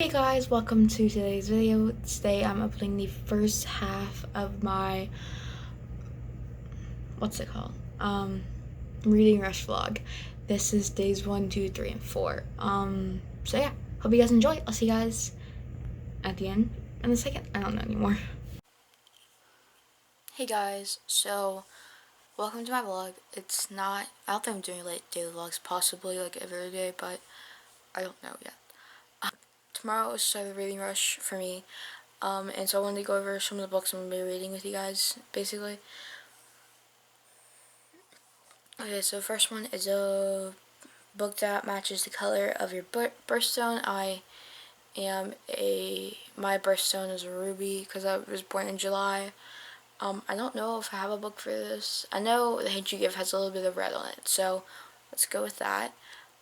Hey guys, welcome to today's video. Today I'm uploading the first half of my, what's it called? Reading Rush vlog. This is days 1, 2, 3, and 4. So yeah, hope you guys enjoy. I'll see you guys at the end in a second. I don't know anymore. Hey guys, so welcome to my vlog. I don't think I'm doing like daily vlogs, possibly like every other day, but I don't know yet. Tomorrow is start the reading rush for me. And so I wanted to go over some of the books I'm going to be reading with you guys, basically. Okay, so the first one is a book that matches the color of your birthstone. My birthstone is a ruby because I was born in July. I don't know if I have a book for this. I know The Hate You Give has a little bit of red on it, so let's go with that.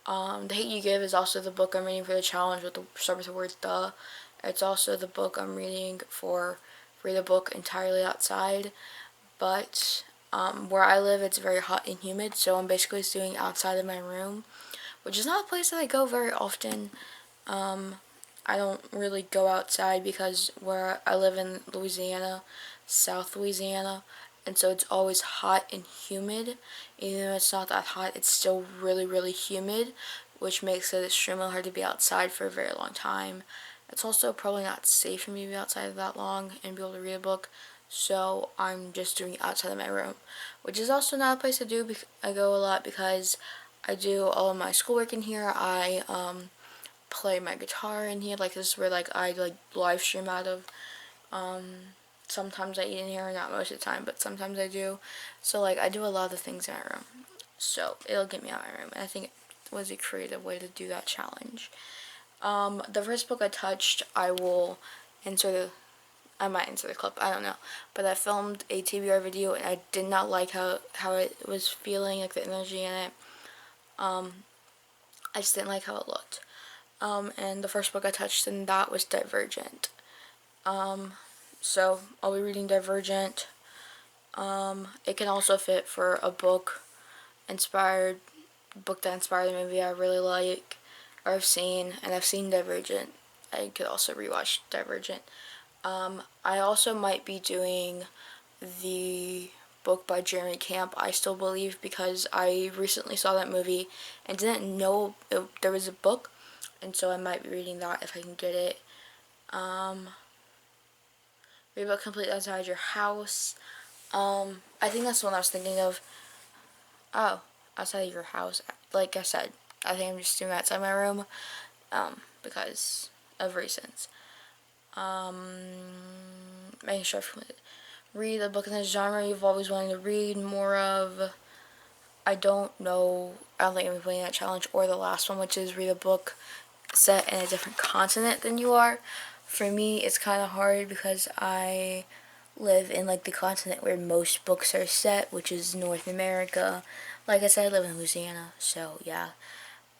The Hate You Give is also the book I'm reading for the challenge with the start with the word the. It's also the book I'm reading for Read a Book Entirely Outside, but where I live it's very hot and humid, so I'm basically doing outside of my room, which is not a place that I go very often. I don't really go outside because where I live in Louisiana, South Louisiana, and so it's always hot and humid. Even though it's not that hot, it's still really, really humid, which makes it extremely hard to be outside for a very long time. It's also probably not safe for me to be outside that long and be able to read a book, so I'm just doing it outside of my room, which is also not a place to do. I go a lot because I do all of my schoolwork in here. I play my guitar in here. Like, this is where like I like live stream out of. Sometimes I eat in here, not most of the time, but sometimes I do. So like I do a lot of things in my room, so it'll get me out of my room, and I think it was a creative way to do that challenge. The first book I touched, I might insert a clip, I don't know, but I filmed a TBR video and I did not like how it was feeling, like the energy in it. I just didn't like how it looked. And the first book I touched in that was Divergent. So I'll be reading Divergent. It can also fit for a book that inspired the movie I really like, or I've seen Divergent. I could also rewatch Divergent. I also might be doing the book by Jeremy Camp, I Still Believe, because I recently saw that movie and didn't know there was a book, and so I might be reading that if I can get it. Read a book completely outside your house. I think that's the one I was thinking of. Oh, outside of your house. Like I said, I think I'm just doing that outside my room, because of reasons. Making sure I read a book in this genre you've always wanted to read more of. I don't know. I don't think I'm playing that challenge or the last one, which is read a book set in a different continent than you are. For me, it's kind of hard because I live in like the continent where most books are set, which is North America. Like I said, I live in Louisiana, so yeah.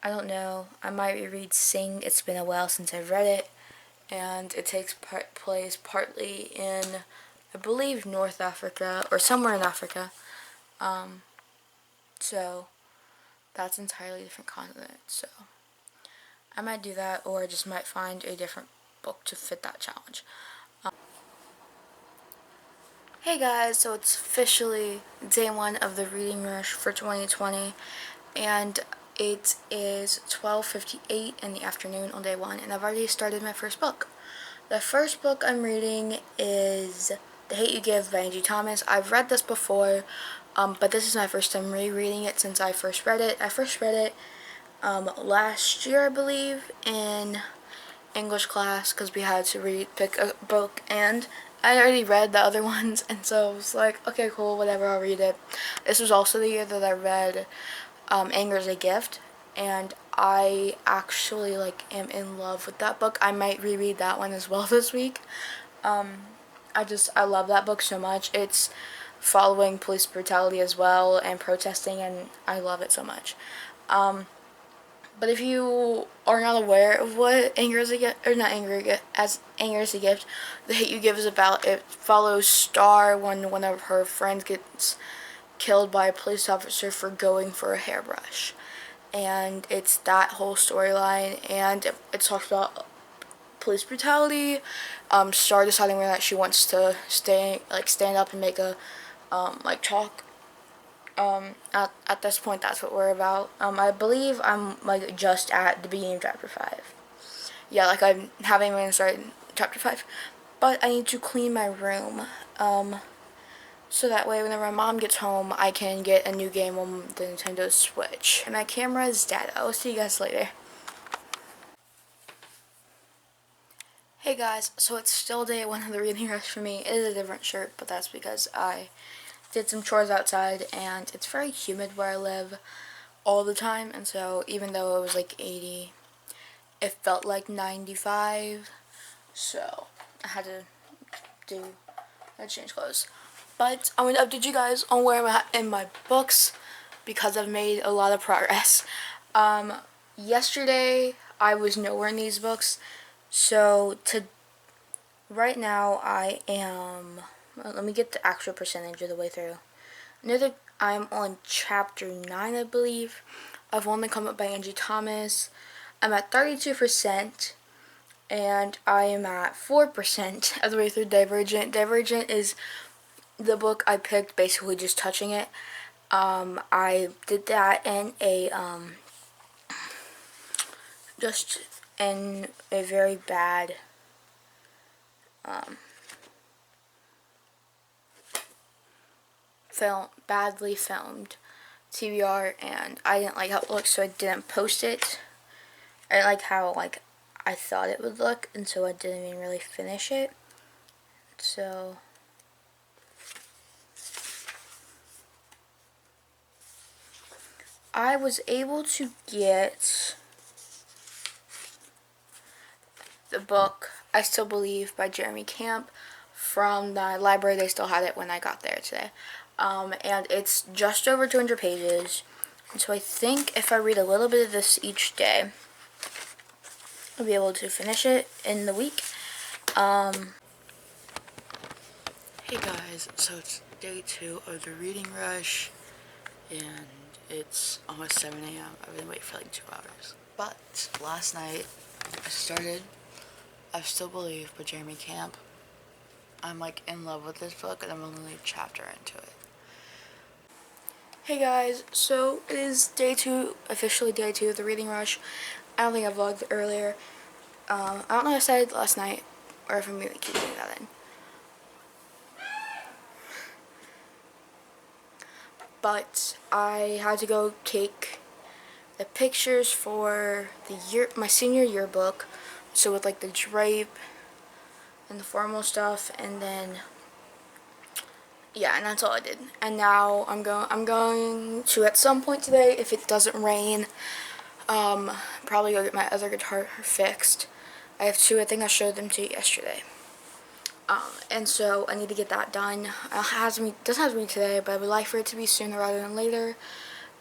I don't know. I might reread Sing. It's been a while since I've read it, and it takes place partly in, I believe, North Africa or somewhere in Africa. So that's entirely different continent. So I might do that, or I just might find a different book to fit that challenge. Hey guys, so it's officially day 1 of the reading rush for 2020, and it is 12:58 in the afternoon on day 1, and I've already started my first book. The first book I'm reading is The Hate You Give by Angie Thomas. I've read this before, but this is my first time rereading it since I first read it. I first read it last year, I believe, in English class, because we had to pick a book, and I already read the other ones, and so I was like, okay, cool, whatever, I'll read it. This was also the year that I read Anger is a Gift, and I actually am in love with that book. I might reread that one as well this week. I love that book so much. It's following police brutality as well and protesting, and I love it so much. But if you are not aware of what Anger is a Gift, or not Anger, as Anger is a Gift, The Hate You Give is about, it follows Star when one of her friends gets killed by a police officer for going for a hairbrush. And it's that whole storyline, and it talks about police brutality. Star deciding whether or not she wants to stand up and make a talk. At this point, that's what we're about. I believe I'm like just at the beginning of chapter 5. Yeah, like I haven't even started chapter 5, but I need to clean my room. So that way whenever my mom gets home, I can get a new game on the Nintendo Switch. And my camera is dead. I'll see you guys later. Hey guys, so it's still day 1 of the reading rush for me. It is a different shirt, but that's because I did some chores outside and it's very humid where I live all the time, and so even though it was like 80, it felt like 95, so I had to change clothes. But I'm going to update you guys on where I'm at in my books because I've made a lot of progress. Yesterday I was nowhere in these books, so right now I am, let me get the actual percentage of the way through. I'm on chapter 9, I believe, of One That Come Up by Angie Thomas. I'm at 32%, and I am at 4% of the way through Divergent. Divergent is the book I picked basically just touching it. I did that in just in a very bad, badly filmed TBR, and I didn't like how it looked, so I didn't post it. I didn't like how I thought it would look, and so I didn't even really finish it. So I was able to get the book I Still Believe by Jeremy Camp from the library. They still had it when I got there today. And it's just over 200 pages. And so I think if I read a little bit of this each day, I'll be able to finish it in the week. Hey guys, so it's day 2 of the reading rush, and it's almost 7 a.m. I've been waiting for like 2 hours. But last night I started I Still Believe by Jeremy Camp. I'm like in love with this book, and I'm only a chapter into it. Hey guys, so it is day 2, officially day 2 of the reading rush. I don't think I vlogged earlier. I don't know if I said last night, or if I'm really keeping that in. But I had to go take the pictures for my senior yearbook, so with like the drape and the formal stuff, and then yeah, and that's all I did. And now I'm going to, at some point today, if it doesn't rain, probably go get my other guitar fixed. I have 2. I think I showed them to you yesterday. And so I need to get that done. It doesn't have to be today, but I would like for it to be sooner rather than later.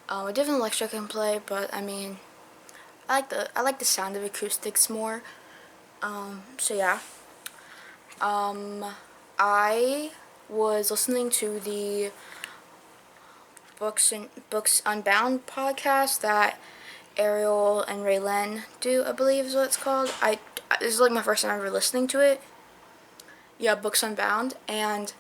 A different electric I can play, but I mean, I like the sound of acoustics more. So yeah. I was listening to the Books Unbound podcast that Ariel and Raylan do, I believe is what it's called. This is like my first time ever listening to it. Yeah, Books Unbound, and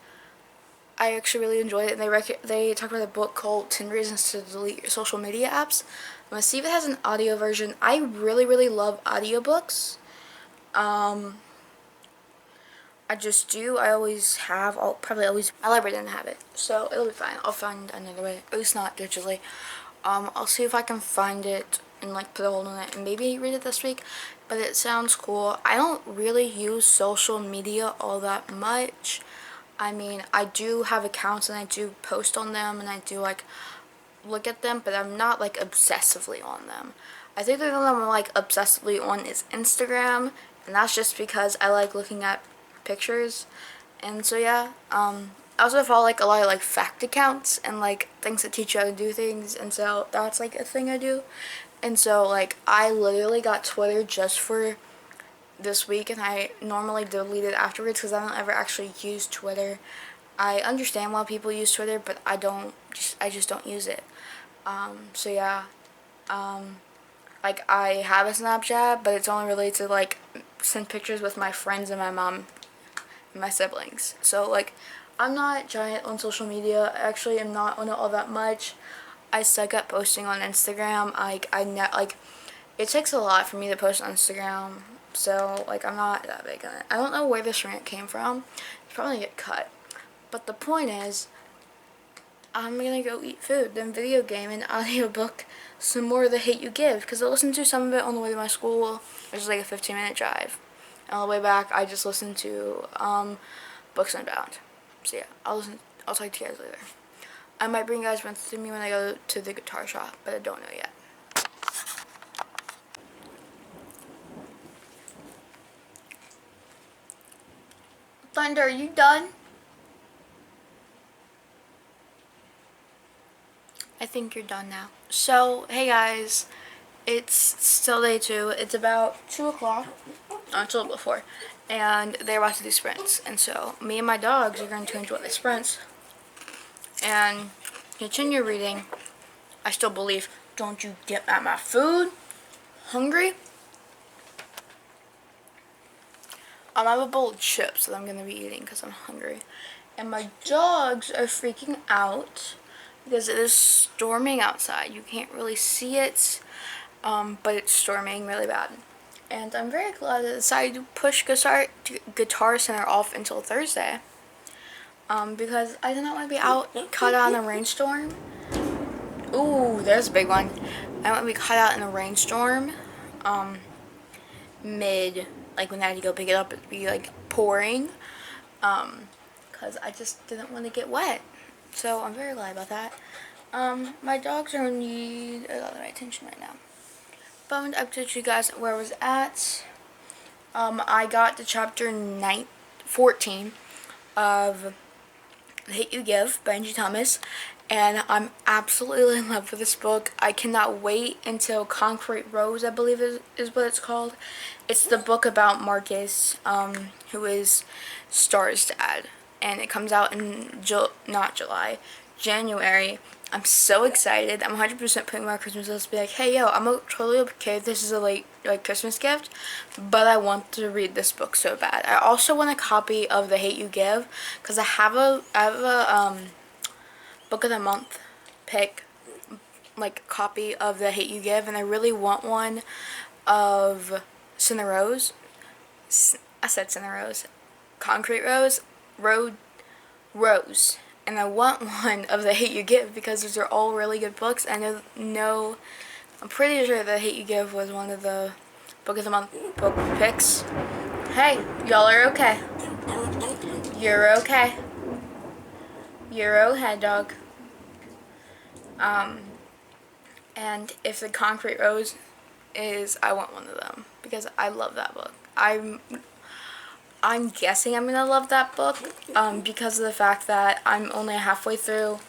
I actually really enjoyed it. And they talk about a book called 10 Reasons to Delete Your Social Media Apps. I'm gonna see if it has an audio version. I really love audiobooks. I just do. I always have. My library didn't have it, so it'll be fine. I'll find another way, at least not digitally. I'll see if I can find it and like put a hold on it and maybe read it this week. But it sounds cool. I don't really use social media all that much. I mean, I do have accounts and I do post on them and I do like look at them, but I'm not like obsessively on them. I think the one I'm like obsessively on is Instagram, and that's just because I like looking at pictures. And so yeah, I also follow like a lot of like fact accounts and like things that teach you how to do things, and so that's like a thing I do. And so like I literally got Twitter just for this week, and I normally delete it afterwards because I don't ever actually use Twitter. I understand why people use Twitter, but I just don't use it. So yeah, I Like, I have a Snapchat, but it's only related to, like, send pictures with my friends and my mom and my siblings. So, like, I'm not giant on social media. I actually am not on it all that much. I suck at posting on Instagram. Like, it takes a lot for me to post on Instagram. So, like, I'm not that big on it. I don't know where this rant came from. It's probably gonna get cut. But the point is, I'm gonna go eat food, then video game, and audiobook some more of The Hate U Give, because I listened to some of it on the way to my school, which is like a 15-minute drive. And on the way back, I just listened to Books Unbound. So yeah, I'll talk to you guys later. I might bring you guys with me when I go to the guitar shop, but I don't know yet. Thunder, are you done? I think you're done now. So, hey guys, it's still day 2. It's about 2 o'clock. It's a little before. And they're about to do sprints. And so, me and my dogs are going to enjoy the sprints. And continue reading. I still believe, don't you get at my food? Hungry? I have a bowl of chips that I'm going to be eating because I'm hungry. And my dogs are freaking out because it is storming outside. You can't really see it, but it's storming really bad. And I'm very glad I decided to push Guitar Center off until Thursday. Because I did not want to be caught out in a rainstorm. Ooh, there's a big one. I don't want to be caught out in a rainstorm, like when I had to go pick it up, it'd be like pouring, because I just didn't want to get wet. So I'm very glad about that. My dogs are in need of my attention right now. But I'm going to update you guys where I was at. I got to chapter 14 of The Hate U Give by Angie Thomas, and I'm absolutely in love with this book. I cannot wait until Concrete Rose, I believe is what it's called. It's the book about Marcus, who is Star's dad, and it comes out in January. I'm so excited. I'm 100% putting my Christmas list to be like, hey, yo, I'm totally okay if this is a late, like, Christmas gift, but I want to read this book so bad. I also want a copy of The Hate U Give, because I have a book of the month pick, like, copy of The Hate U Give, and I really want one of Cinnamon Rose. I said Cinnamon Rose. Concrete Rose. Rose. And I want one of The Hate U Give because those are all really good books. I'm pretty sure The Hate U Give was one of the Book of the Month book picks. Hey, y'all are okay. You're okay. You're okay, dog. And if the Concrete Rose is, I want one of them because I love that book. I'm guessing I'm going to love that book because of the fact that I'm only halfway through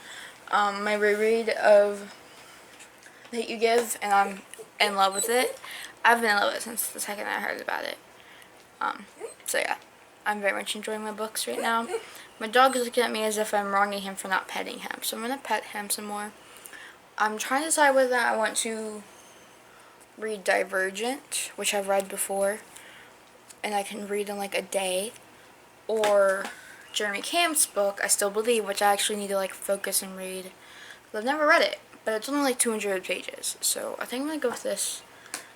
my reread of The Hate U Give, and I'm in love with it. I've been in love with it since the second I heard about it. So yeah, I'm very much enjoying my books right now. My dog is looking at me as if I'm wronging him for not petting him, so I'm going to pet him some more. I'm trying to decide whether I want to read Divergent, which I've read before, and I can read in like a day, or Jeremy Camp's book, I Still Believe, which I actually need to like focus and read. I've never read it, but it's only like 200 pages, so I think I'm going to go with this,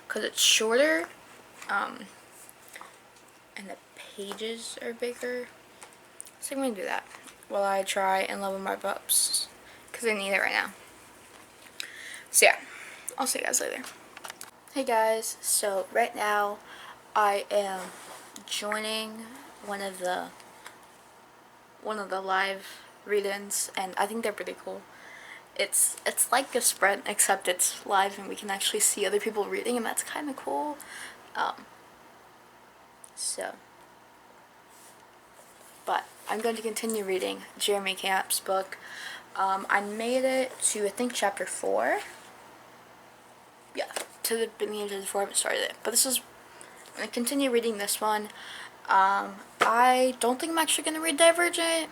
because it's shorter, and the pages are bigger, so I'm going to do that, while I try and level my books, because I need it right now. So yeah, I'll see you guys later. Hey guys, so right now, I am joining one of the live read-ins, and I think they're pretty cool. It's like a spread, except it's live and we can actually see other people reading, and that's kind of cool. But I'm going to continue reading Jeremy Camp's book. I made it to, I think, chapter 4. Yeah, to the beginning of chapter 4, I haven't started it. But I'm going to continue reading this one. I don't think I'm actually going to read Divergent.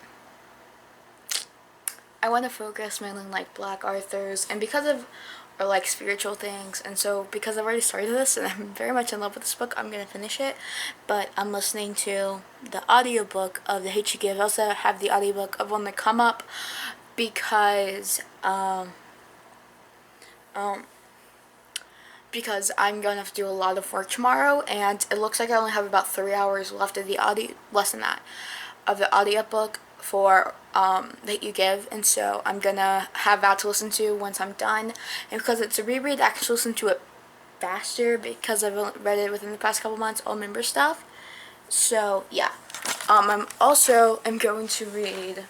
I want to focus mainly on like Black Arthurs, and because of or like spiritual things. And so because I've already started this and I'm very much in love with this book, I'm gonna finish it. But I'm listening to the audiobook of The Hate You Give. I also have the audiobook of On the Come Up because I'm going to have to do a lot of work tomorrow, and it looks like I only have about 3 hours left of the audio, less than that, of the audiobook for That You Give, and so I'm gonna have that to listen to once I'm done. And because it's a reread, I can listen to it faster because I've read it within the past couple months, all member stuff. So yeah, I'm also going to read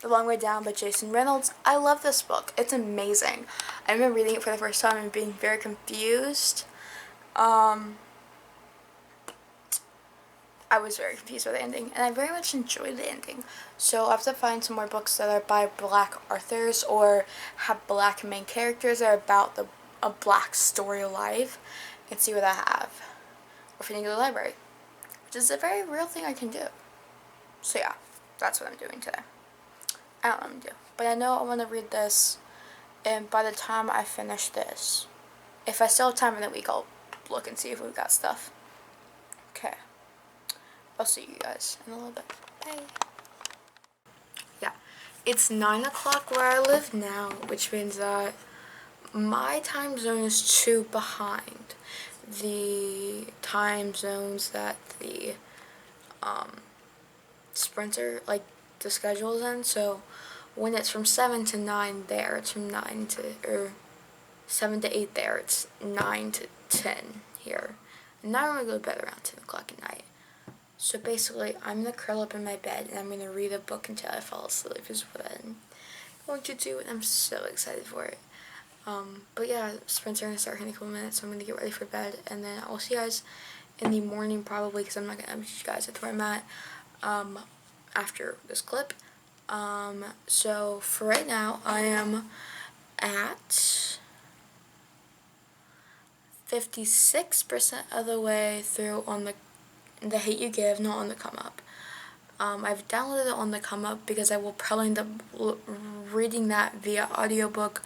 The Long Way Down by Jason Reynolds. I love this book. It's amazing. I remember reading it for the first time and being very confused. I was very confused by the ending, and I very much enjoyed the ending. So I have to find some more books that are by black authors or have black main characters that are about a black story life, and see what I have. Or if I need to go to the library, which is a very real thing I can do. So yeah, that's what I'm doing today. I don't know what I'm gonna do, but I know I want to read this, and by the time I finish this, if I still have time in the week, I'll look and see if we've got stuff. Okay. I'll see you guys in a little bit. Bye. Yeah, it's 9 o'clock where I live now, which means that my time zone is 2 behind the time zones that the sprinter, like the schedule is in. So when it's from 7 to 9 there, it's from 9 to, or 7 to 8 there, it's 9 to 10 here. And I normally go to bed around 10 o'clock at night. So basically, I'm going to curl up in my bed and I'm going to read a book until I fall asleep is what I'm going to do, and I'm so excited for it. But yeah, sprints are going to start in a couple minutes, so I'm going to get ready for bed, and then I'll see you guys in the morning probably, because I'm not going to update you guys at where I'm at after this clip. So for right now, I am at 56% of the way through on the Hate You Give, not On the Come Up. I've downloaded it On the Come Up because I will probably end up reading that via audiobook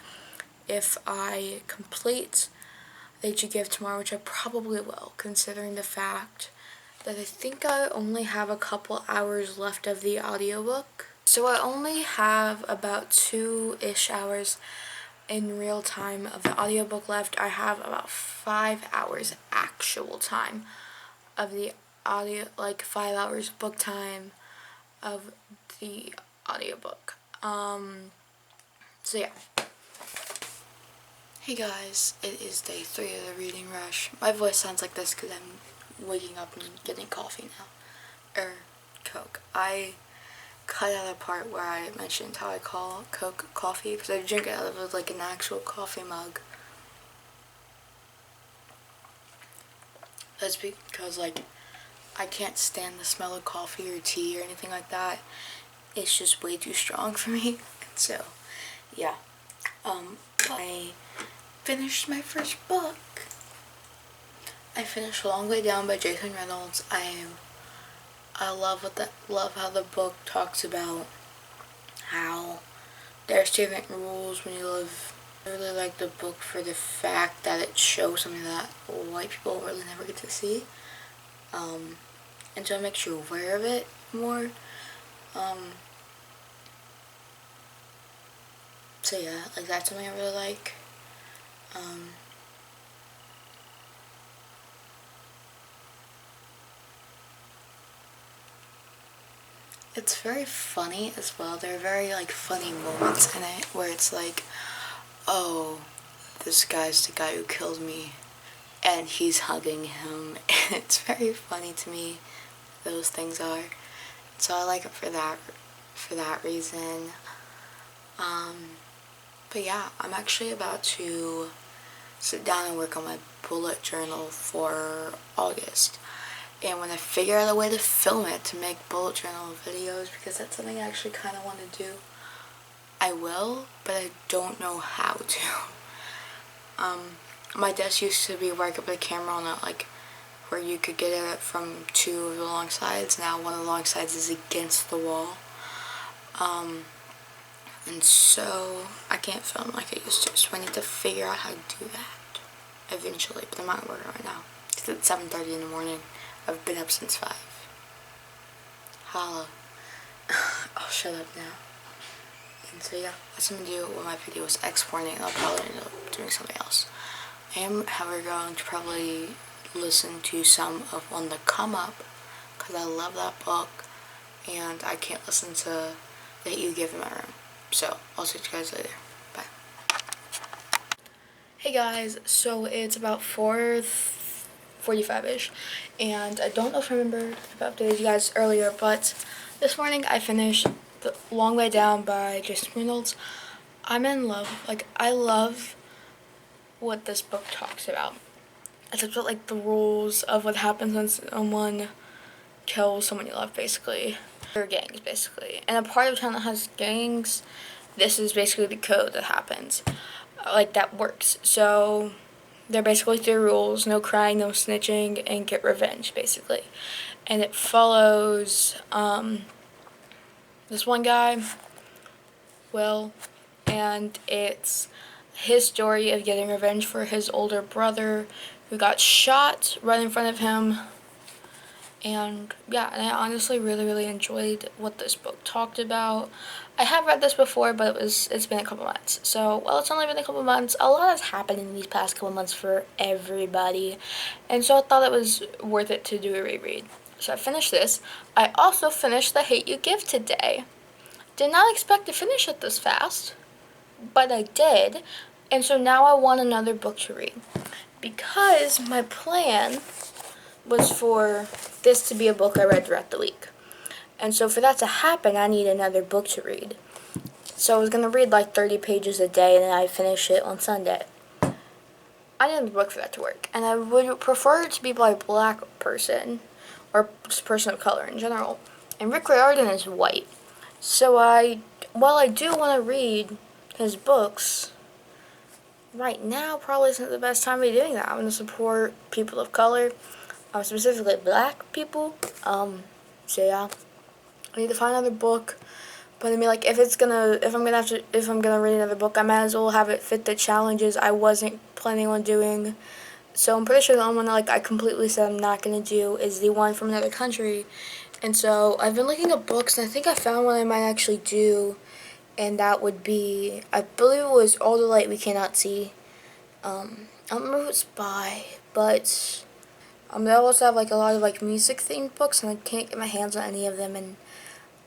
if I complete The Hate You Give tomorrow, which I probably will, considering the fact that I think I only have a couple hours left of the audiobook. So I only have about 2-ish hours in real time of the audiobook left. I have about 5 hours actual time of the audio, like 5 hours book time of the audiobook. So yeah. Hey guys, it is day 3 of the reading rush. My voice sounds like this because I'm waking up and getting coffee now. Coke. I cut out a part where I mentioned how I call Coke coffee because I drink it out of like an actual coffee mug. That's because like I can't stand the smell of coffee or tea or anything like that. It's just way too strong for me. So yeah, I finished my first book. I finished Long Way Down by Jason Reynolds. I love how the book talks about how there's different rules when you live. I really like the book for the fact that it shows something that white people really never get to see. And so it makes you aware of it more. So yeah, like that's something I really like. It's very funny as well. There are very like funny moments in it where it's like, oh, this guy's the guy who killed me and he's hugging him. And it's very funny to me, those things are. So I like it for that reason. But yeah, I'm actually about to sit down and work on my bullet journal for August. And when I figure out a way to film it to make bullet journal videos, because that's something I actually kind of want to do, I will, but I don't know how to. My desk used to be where I could put a camera on it, like where you could get it from 2 of the long sides. Now one of the long sides is against the wall. and so I can't film like I used to, so I need to figure out how to do that eventually, but I'm not working right now. It's at 7:30 in the morning. I've been up since 5. Holla. I'll shut up now. And so yeah, that's what I'm gonna do with my videos, exporting, and I'll probably end up doing something else. I am, however, going to probably listen to some of On the Come Up, because I love that book, and I can't listen to That You Give in my room. So, I'll see you guys later. Bye. Hey guys, so it's about 4:45-ish, and I don't know if I remember if I updated you guys earlier, but this morning I finished The Long Way Down by Jason Reynolds. I'm in love. Like, I love what this book talks about. It's about, like, the rules of what happens when someone kills someone you love, basically. Or gangs, basically. And a part of town that has gangs, this is basically the code that happens. Like, that works. So, they're basically 3 rules: no crying, no snitching, and get revenge, basically. And it follows, this one guy, Will, and it's his story of getting revenge for his older brother who got shot right in front of him. And yeah, and I honestly really enjoyed what this book talked about. I have read this before, but it's been a couple months. So, well, it's only been a couple months. A lot has happened in these past couple months for everybody. And so I thought it was worth it to do a reread. So I finished this. I also finished The Hate You Give today. Did not expect to finish it this fast, but I did. And so now I want another book to read, because my plan was for this to be a book I read throughout the week. And so for that to happen, I need another book to read. So I was going to read like 30 pages a day, and then I'd finish it on Sunday. I need a book for that to work. And I would prefer it to be by a black person, or just a person of color in general. And Rick Riordan is white. So while I do want to read his books, right now probably isn't the best time to be doing that. I'm going to support people of color, specifically black people. So yeah, I need to find another book. But I mean, like, if I'm gonna read another book, I might as well have it fit the challenges I wasn't planning on doing. So I'm pretty sure the only one I completely said I'm not gonna do is the one from another country. And so I've been looking at books, and I think I found one I might actually do, and that would be, I believe it was All the Light We Cannot See. I don't remember who it's by, but they also have a lot of music themed books, and I can't get my hands on any of them. And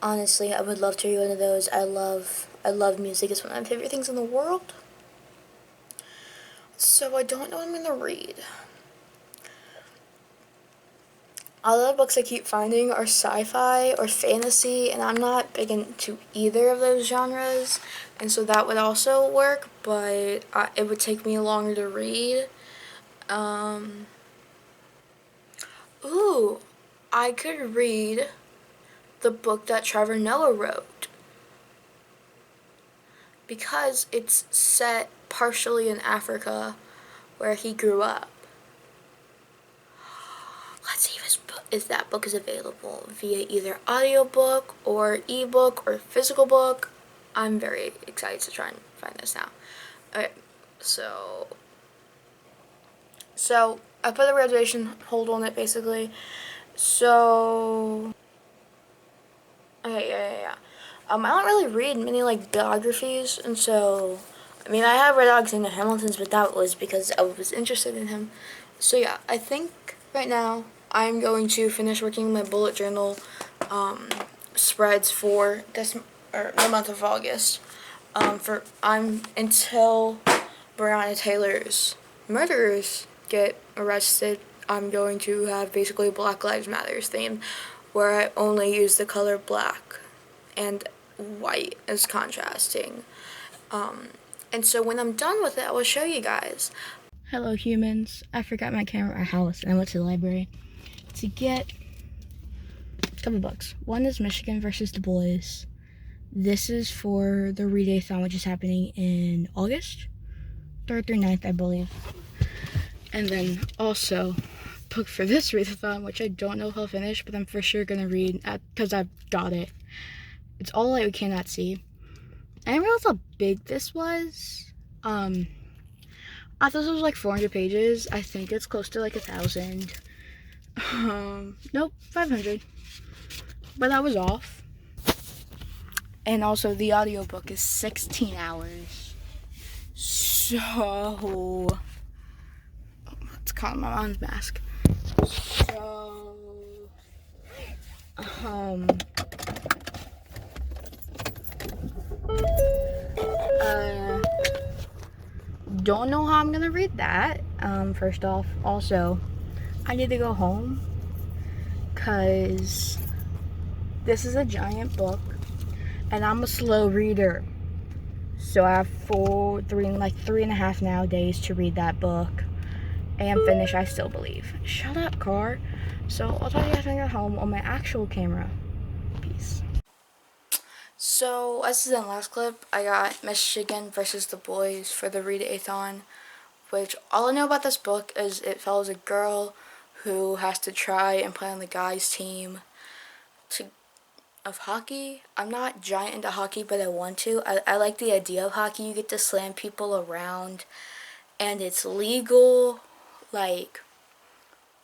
honestly, I would love to read one of those. I love music. It's one of my favorite things in the world. So I don't know what I'm gonna read. All the books I keep finding are sci-fi or fantasy, and I'm not big into either of those genres, and so that would also work, but it would take me longer to read. Ooh, I could read the book that Trevor Noah wrote, because it's set partially in Africa, where he grew up. Let's see if that book is available via either audiobook or ebook or physical book. I'm very excited to try and find this now. Okay, so I put a reservation hold on it, basically. So, okay, yeah. I don't really read many biographies, and so, I mean, I have read Alexander Hamilton's, but that was because I was interested in him. So yeah, I think right now I'm going to finish working my bullet journal spreads for the month of August. Until Breonna Taylor's murderers get arrested, I'm going to have basically Black Lives Matters theme, where I only use the color black and white as contrasting. And so when I'm done with it, I will show you guys. Hello humans, I forgot my camera at our house and I went to the library to get a couple books. One is Michigan versus Du Bois. This is for the readathon, which is happening in August 3rd through 9th, I believe. And then also book for this readathon, which I don't know if I'll finish, but I'm for sure gonna read because I've got it. It's All the Light We Cannot See. I didn't realize how big this was. I thought this was like 400 pages. I think it's close to like 1,000. Nope, 500. But that was off. And also the audiobook is 16 hours. So let's call my mom's mask. So don't know how I'm gonna read that. First off, also I need to go home because this is a giant book and I'm a slow reader. So I have 3.5 now days to read that book and finish I Still Believe. Shut up, car. So I'll talk to you guys when I get home on my actual camera. Peace. So as in the last clip, I got Michigan versus the Boys for the readathon, which all I know about this book is it follows a girl who has to try and play on the guys' team of hockey. I'm not giant into hockey, but I want to. I like the idea of hockey. You get to slam people around, and it's legal. Like,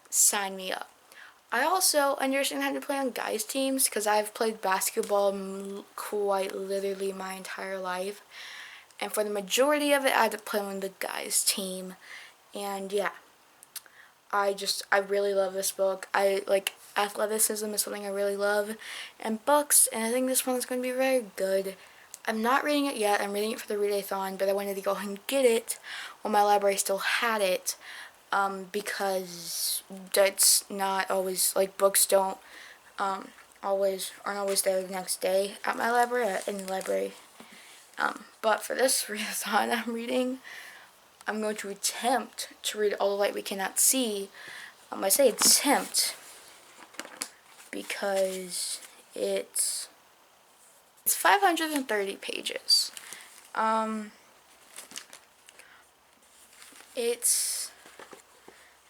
sign me up. I also understand how to play on guys' teams because I've played basketball quite literally my entire life. And for the majority of it, I had to play on the guys' team. And yeah, I really love this book. I like athleticism is something I really love, and books, and I think this one is going to be very good. I'm not reading it yet. I'm reading it for the readathon, but I wanted to go ahead and get it when my library still had it, because that's not always, like, books don't aren't always there the next day at my library, at any library. But for this readathon I'm going to attempt to read All the Light We Cannot See. I say attempt because it's 530 pages. It's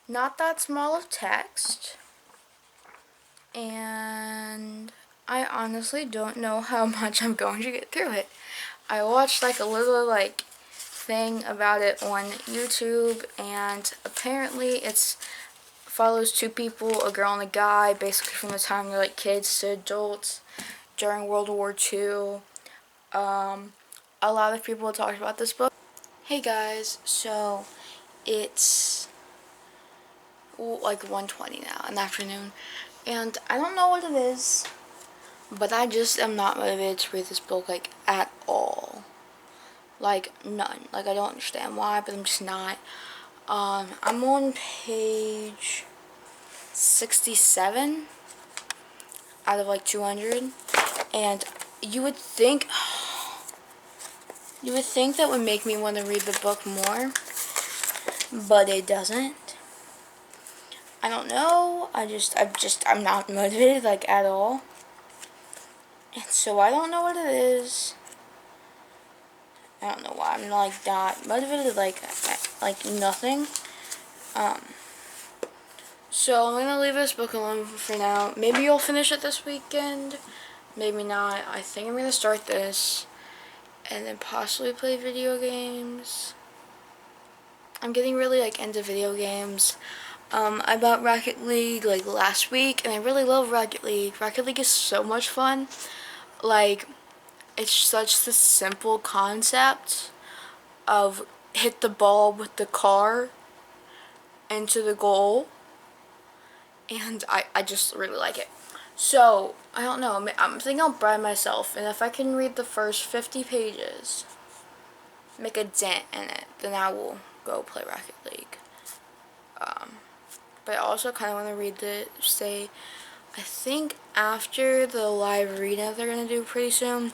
not that small of text, and I honestly don't know how much I'm going to get through it. I watched like a little thing about it on YouTube, and apparently it follows two people, a girl and a guy, basically from the time they're like kids to adults during World War II. A lot of people talked about this book. Hey guys, so it's like 1:20 now in the afternoon, and I don't know what it is, but I just am not motivated to read this book like at all. Like, none. Like, I don't understand why, but I'm just not. I'm on page 67 out of like 200, and you would think that would make me want to read the book more, but it doesn't. I don't know. I'm not motivated like at all, and so I don't know what it is. I don't know why I'm like not motivated, like nothing. So I'm gonna leave this book alone for now. Maybe I'll finish it this weekend. Maybe not. I think I'm gonna start this and then possibly play video games. I'm getting really into video games. I bought Rocket League like last week, and I really love Rocket League. Rocket League is so much fun. Like, it's such the simple concept of hit the ball with the car into the goal, and I just really like it. So, I don't know, I'm thinking I'll bribe myself, and if I can read the first 50 pages, make a dent in it, then I will go play Rocket League. But I also kind of want to read I think after the live arena they're going to do pretty soon,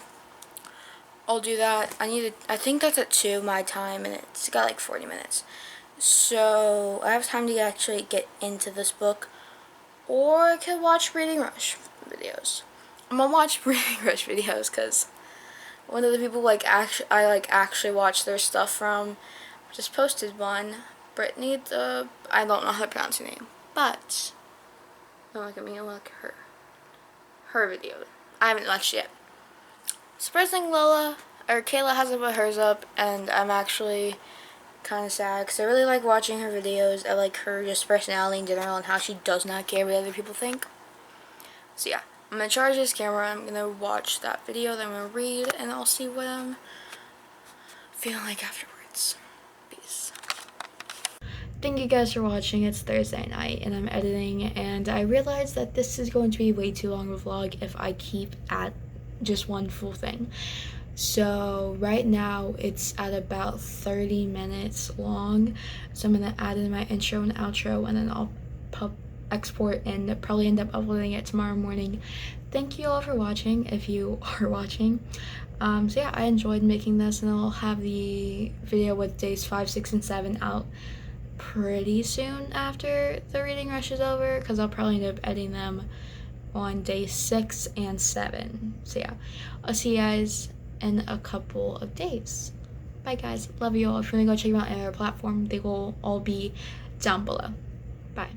I'll do that. I think that's at 2 my time, and it's got like 40 minutes. So I have time to actually get into this book, or I could watch Reading Rush videos. I'm gonna watch Reading Rush videos because one of the people I actually watch their stuff from just posted one. Brittany, I don't know how to pronounce her name, but don't look at me, look at her video. I haven't watched it yet. Surprising Lola, or Kayla hasn't put hers up, and I'm actually kind of sad because I really like watching her videos. I like her just personality in general and how she does not care what other people think. So yeah, I'm gonna charge this camera. I'm gonna watch that video, then I'm gonna read, and I'll see what I'm feeling like afterwards. Peace. Thank you guys for watching. It's Thursday night and I'm editing, and I realized that this is going to be way too long of a vlog if I keep at just one full thing. So right now it's at about 30 minutes long, so I'm gonna add in my intro and outro, and then I'll export and probably end up uploading it tomorrow morning. Thank you all for watching if you are watching. So yeah, I enjoyed making this, and I'll have the video with days 5, 6, and 7 out pretty soon after the reading rush is over, because I'll probably end up editing them on day 6 and 7. So yeah, I'll see you guys in a couple of days. Bye guys, love you all. If you want to go check them out on their platform, they will all be down below. Bye.